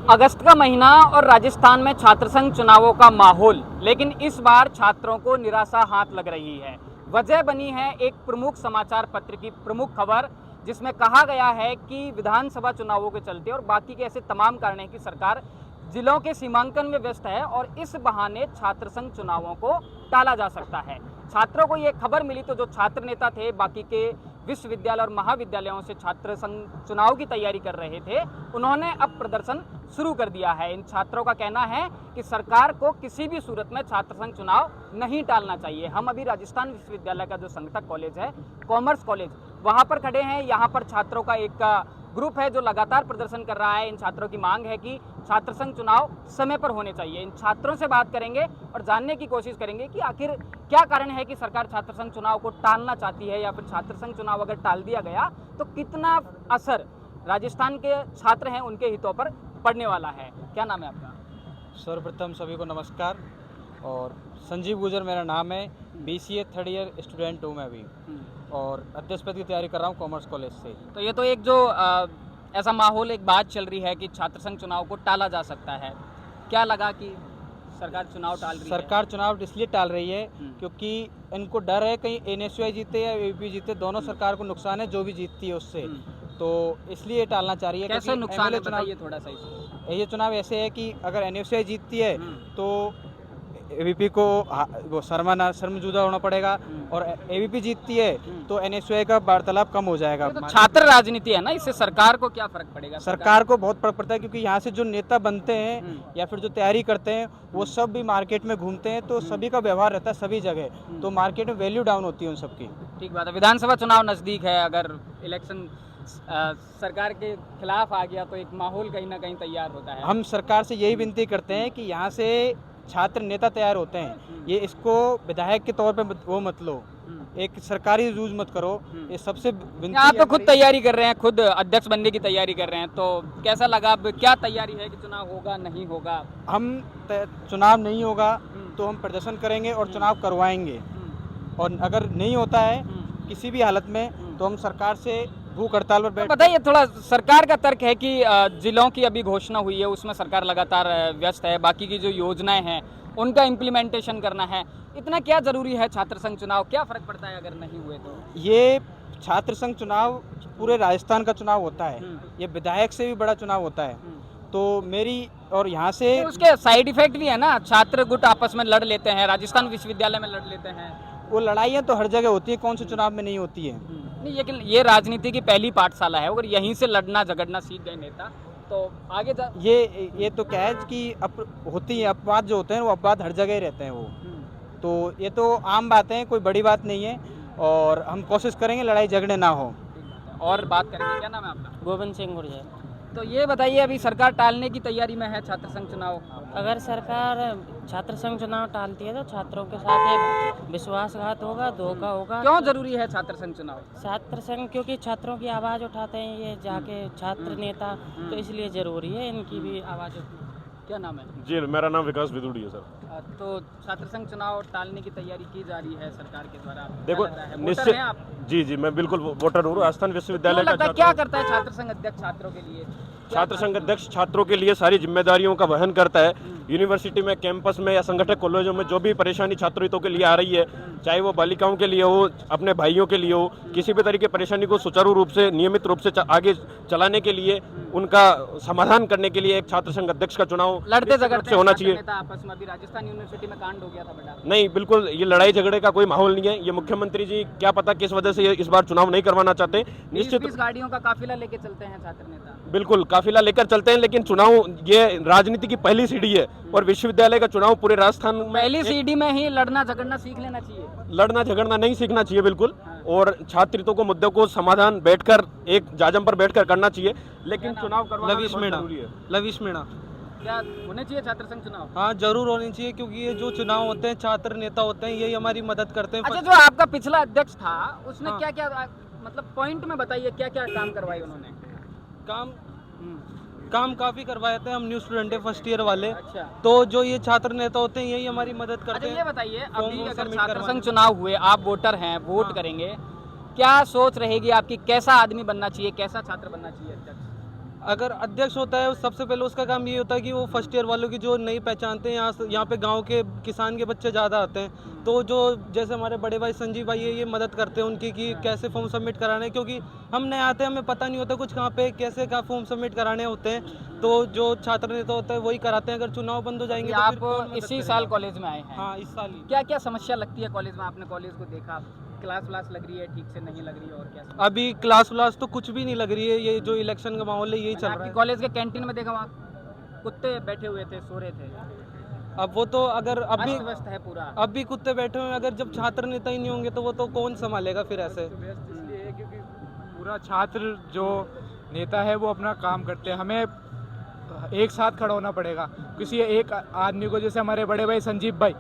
अगस्त का महीना और राजस्थान में छात्र संघ चुनावों का माहौल, लेकिन इस बार छात्रों को निराशा हाथ लग रही है। वजह बनी है एक प्रमुख समाचार पत्र की प्रमुख खबर, जिसमें कहा गया है कि विधानसभा चुनावों के चलते और बाकी के ऐसे तमाम कारण हैं कि सरकार जिलों के सीमांकन में व्यस्त है और इस बहाने छात्र संघ चुनावों को टाला जा सकता है। छात्रों को ये खबर मिली तो जो छात्र नेता थे, बाकी के विश्वविद्यालय और महाविद्यालयों से छात्र संघ चुनाव की तैयारी कर रहे थे, उन्होंने अब प्रदर्शन शुरू कर दिया है। इन छात्रों का कहना है कि सरकार को किसी भी सूरत में छात्र संघ चुनाव नहीं टालना चाहिए। हम अभी राजस्थान विश्वविद्यालय का जो संगठक कॉलेज है, कॉमर्स कॉलेज, वहाँ पर खड़े हैं। यहाँ पर छात्रों का एक ग्रुप है जो लगातार प्रदर्शन कर रहा है। इन छात्रों की मांग है कि छात्र संघ चुनाव समय पर होने चाहिए। इन छात्रों से बात करेंगे और जानने की कोशिश करेंगे कि आखिर क्या कारण है कि सरकार छात्र संघ चुनाव को टालना चाहती है, या फिर छात्र संघ चुनाव अगर टाल दिया गया तो कितना असर राजस्थान के छात्र हैं उनके हितों पर पड़ने वाला है। क्या नाम है आपका? सर्वप्रथम सभी को नमस्कार। और संजीव गुजर मेरा नाम है, BCA थर्ड ईयर स्टूडेंट हूँ मैं अभी, और अध्यक्ष पद की तैयारी कर रहा हूँ कॉमर्स कॉलेज से। तो ये तो एक जो ऐसा माहौल, एक बात चल रही है कि छात्र संघ चुनाव को टाला जा सकता है। क्या लगा कि सरकार चुनाव टाल रही है? सरकार चुनाव इसलिए टाल रही है क्योंकि इनको डर है कहीं NSUI जीते या AVP जीते, दोनों सरकार को नुकसान है जो भी जीतती है उससे, तो इसलिए टालना चाह रही है। कैसे नुकसान है, चुनाव बताइए थोड़ा सा इसको। ये चुनाव ऐसे है कि अगर NSUI जीतती है तो AVP को वो शर्मजूदा होना पड़ेगा, और AVP जीतती है तो NSUI का वार्तालाप कम हो जाएगा। तो छात्र राजनीति है ना, इससे सरकार को क्या फर्क पड़ेगा? सरकार को बहुत फर्क पड़ता है, क्योंकि यहाँ से जो नेता बनते हैं या फिर जो तैयारी करते हैं वो सब भी मार्केट में घूमते हैं, तो सभी का व्यवहार रहता है सभी जगह, तो मार्केट में वैल्यू डाउन होती है उन सबकी। ठीक बात है। विधानसभा चुनाव नज़दीक है, अगर इलेक्शन सरकार के खिलाफ आ गया तो एक माहौल कहीं ना कहीं तैयार होता है। हम सरकार से यही विनती करते हैं कि यहाँ से छात्र नेता तैयार होते हैं, ये इसको विधायक के तौर पे वो मत लो, एक सरकारी यूज मत करो। ये सबसे विनती आप तो है। खुद तैयारी कर रहे हैं, खुद अध्यक्ष बनने की तैयारी कर रहे हैं, तो कैसा लगा? अब क्या तैयारी है कि चुनाव होगा नहीं होगा? हम चुनाव नहीं होगा तो हम प्रदर्शन करेंगे और चुनाव करवाएंगे, और अगर नहीं होता है किसी भी हालत में तो हम सरकार से भूख हड़ताल पर बैठ। बताइए थोड़ा, सरकार का तर्क है कि जिलों की अभी घोषणा हुई है, उसमें सरकार लगातार व्यस्त है, बाकी की जो योजनाएं हैं उनका इम्प्लीमेंटेशन करना है। इतना क्या जरूरी है छात्र संघ चुनाव? क्या फर्क पड़ता है अगर नहीं हुए तो? ये छात्र संघ चुनाव पूरे राजस्थान का चुनाव होता है, ये विधायक से भी बड़ा चुनाव होता है, तो मेरी और यहाँ से उसके साइड इफेक्ट भी है ना। छात्र गुट आपस में लड़ लेते हैं, राजस्थान विश्वविद्यालय में लड़ लेते हैं। वो लड़ाइयाँ तो हर जगह होती है, कौन से चुनाव में नहीं होती है? नहीं, लेकिन ये राजनीति की पहली पाठशाला है, अगर यहीं से लड़ना झगड़ना सीख गए नेता तो आगे ये तो क्या है कि होती है अपवाद जो होते हैं, वो अपवाद हर जगह ही रहते हैं वो, तो ये तो आम बात है, कोई बड़ी बात नहीं है, और हम कोशिश करेंगे लड़ाई झगड़े ना हो। और बात करेंगे। क्या नाम है आपका? गोविंद सिंह गुर्जर। तो ये बताइए, अभी सरकार टालने की तैयारी में है छात्र संघ चुनाव। अगर सरकार छात्र संघ चुनाव टालती है तो छात्रों के साथ एक विश्वासघात होगा, धोखा होगा। क्यों जरूरी है छात्र संघ चुनाव? छात्र संघ क्योंकि छात्रों की आवाज़ उठाते हैं ये जाके छात्र नेता, तो इसलिए ज़रूरी है इनकी भी आवाज़। क्या नाम है? जी, मेरा नाम विकास विदुड़ी है सर। तो छात्र संघ चुनाव टालने की तैयारी की जा रही है सरकार के द्वारा। देखो, निश्चित आप? जी मैं बिल्कुल वोटर हूँ। राजस्थान विश्वविद्यालय का क्या करता है छात्र संघ अध्यक्ष छात्रों के लिए? छात्र संघ अध्यक्ष छात्रों के लिए सारी जिम्मेदारियों का वहन करता है। यूनिवर्सिटी में, कैंपस में या संगठन कॉलेजों में जो भी परेशानी छात्र हितों के लिए आ रही है, चाहे वो बालिकाओं के लिए हो, अपने भाइयों के लिए हो, किसी भी तरह की परेशानी को सुचारू रूप से, नियमित रूप से आगे चलाने के लिए, उनका समाधान करने के लिए एक छात्र संघ अध्यक्ष का चुनाव लड़ते झगड़ते होना चाहिए। आपस में अभी राजस्थान यूनिवर्सिटी में कांड हो गया था बड़ा। नहीं, बिल्कुल ये लड़ाई झगड़े का कोई माहौल नहीं है। ये मुख्यमंत्री जी क्या पता किस वजह से ये इस बार चुनाव नहीं करवाना चाहते। निश्चित 20 गाड़ियों का काफिला लेके चलते हैं छात्र नेता। बिल्कुल काफिला लेकर चलते हैं, लेकिन चुनाव ये राजनीति की पहली सीढ़ी है, और विश्वविद्यालय का चुनाव पूरे राजस्थान में पहली सीढ़ी में ही लड़ना झगड़ना सीख लेना चाहिए। लड़ना झगड़ना नहीं सीखना चाहिए बिल्कुल, और छात्रों को मुद्दों को समाधान बैठकर एक जाजम पर बैठकर करना चाहिए, लेकिन चुनाव करवाना लवीश मीणा क्या होने चाहिए छात्र संघ चुनाव? हाँ, जरूर होनी चाहिए, क्योंकि ये जो चुनाव होते हैं छात्र नेता होते हैं, यही हमारी मदद करते हैं। अच्छा, जो आपका पिछला अध्यक्ष था उसने क्या क्या मतलब पॉइंट में बताइए, क्या क्या काम करवाए उन्होंने? काम काफी करवाए थे हम, न्यू स्टूडेंट है फर्स्ट ईयर वाले। अच्छा, तो जो ये छात्र नेता होते हैं यही हमारी मदद करते अच्छा हैं। ये बताइए, अभी अगर सबमिट छात्र करवाने संघ चुनाव हुए, आप वोटर हैं, वोट करेंगे, क्या सोच रहेगी आपकी? कैसा आदमी बनना चाहिए, कैसा छात्र बनना चाहिए अध्यक्ष? अगर अध्यक्ष होता है सबसे पहले उसका काम ये होता है कि वो फर्स्ट ईयर वालों की जो नहीं पहचानते हैं, यहाँ पे गांव के किसान के बच्चे ज़्यादा आते हैं, तो जो जैसे हमारे बड़े भाई संजीव भाई ये मदद करते हैं उनकी कि कैसे फॉर्म सबमिट कराने हैं, क्योंकि हम नए आते हैं, हमें पता नहीं होता कुछ कहाँ पे कैसे क्या फॉर्म सबमिट कराने होते हैं, तो जो छात्र नेता होता है वही कराते हैं। अगर चुनाव बंद हो जाएंगे तो फिर कौन आप मदद इसी करेगा? साल कॉलेज में आए हैं। हाँ, इस साल ही। क्या क्या समस्या लगती है कॉलेज में? आपने कॉलेज को देखा, क्लास व्लास लग रही है ठीक से, नहीं लग रही है, और क्या समस्या? अभी क्लास व्लास तो कुछ भी नहीं लग रही है, ये जो इलेक्शन का माहौल है यही चल रहा आपकी है। कॉलेज के कैंटीन में देखा वहाँ कुत्ते बैठे हुए थे, सो रहे थे, अब वो तो अगर अभी अस्त व्यस्त है पूरा। अब भी कुत्ते बैठे हुए हैं, अगर जब छात्र नेता ही नहीं होंगे तो वो तो कौन संभालेगा फिर ऐसे। इसलिए है क्योंकि पूरा छात्र जो नेता है वो अपना काम करते हैं, हमें एक साथ खड़ा होना पड़ेगा किसी एक आदमी को। जैसे हमारे बड़े भाई संजीव भाई,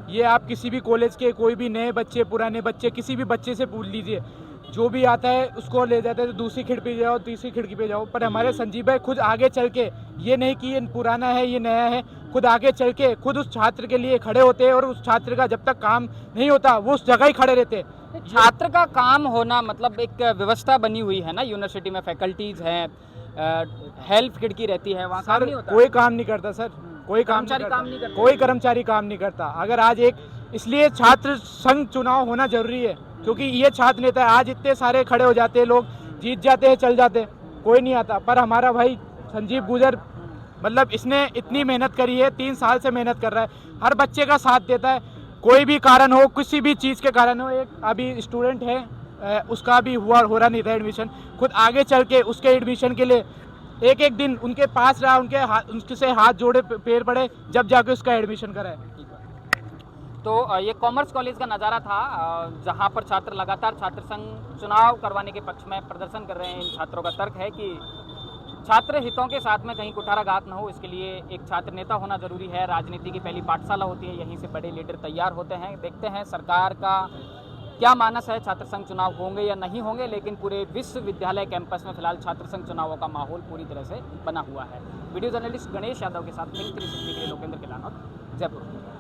ये आप किसी भी कॉलेज के कोई भी नए बच्चे, पुराने बच्चे, किसी भी बच्चे से पूछ लीजिए, जो भी आता है उसको ले जाते हैं, तो दूसरी खिड़की पे जाओ, तीसरी खिड़की पे जाओ। पर हमारे संजीव भाई खुद आगे चल के, ये नहीं कि ये पुराना है ये नया है, खुद आगे चल के खुद उस छात्र के लिए खड़े होते हैं, और उस छात्र का जब तक काम नहीं होता वो उस जगह ही खड़े रहते हैं। छात्र का काम होना मतलब एक व्यवस्था बनी हुई है ना यूनिवर्सिटी में, फैकल्टीज हैं, हेल्प खिड़की रहती है, वहाँ काम सर नहीं होता। कोई काम नहीं करता सर, कोई कर्मचारी काम नहीं करते। कोई कर्मचारी काम नहीं करता। अगर आज एक, इसलिए छात्र संघ चुनाव होना जरूरी है, क्योंकि ये छात्र नेता है। आज इतने सारे खड़े हो जाते हैं लोग, जीत जाते हैं, चल जाते हैं, कोई नहीं आता। पर हमारा भाई संजीव गुजर, मतलब इसने इतनी मेहनत करी है, 3 साल से मेहनत कर रहा है, हर बच्चे का साथ देता है, कोई भी कारण हो, किसी भी चीज़ के कारण हो। एक अभी स्टूडेंट है, उसका भी हो रहा नहीं था एडमिशन, खुद आगे चल के उसके एडमिशन के लिए एक एक दिन उनके पास रहा, उनके से हाथ जोड़े, पैर पड़े, जब जाके उसका एडमिशन कराए। तो ये कॉमर्स कॉलेज का नज़ारा था, जहाँ पर छात्र लगातार छात्र संघ चुनाव करवाने के पक्ष में प्रदर्शन कर रहे हैं। इन छात्रों का तर्क है कि छात्र हितों के साथ में कहीं कुठाराघात न हो, इसके लिए एक छात्र नेता होना जरूरी है। राजनीति की पहली पाठशाला होती है, यहीं से बड़े लीडर तैयार होते हैं। देखते हैं सरकार का क्या मानस है, छात्र संघ चुनाव होंगे या नहीं होंगे, लेकिन पूरे विश्वविद्यालय कैंपस में फिलहाल छात्र संघ चुनावों का माहौल पूरी तरह से बना हुआ है। वीडियो जर्नलिस्ट गणेश यादव के साथ थिंक 360 के लिए लोकेंद्र किलानौत, जयपुर।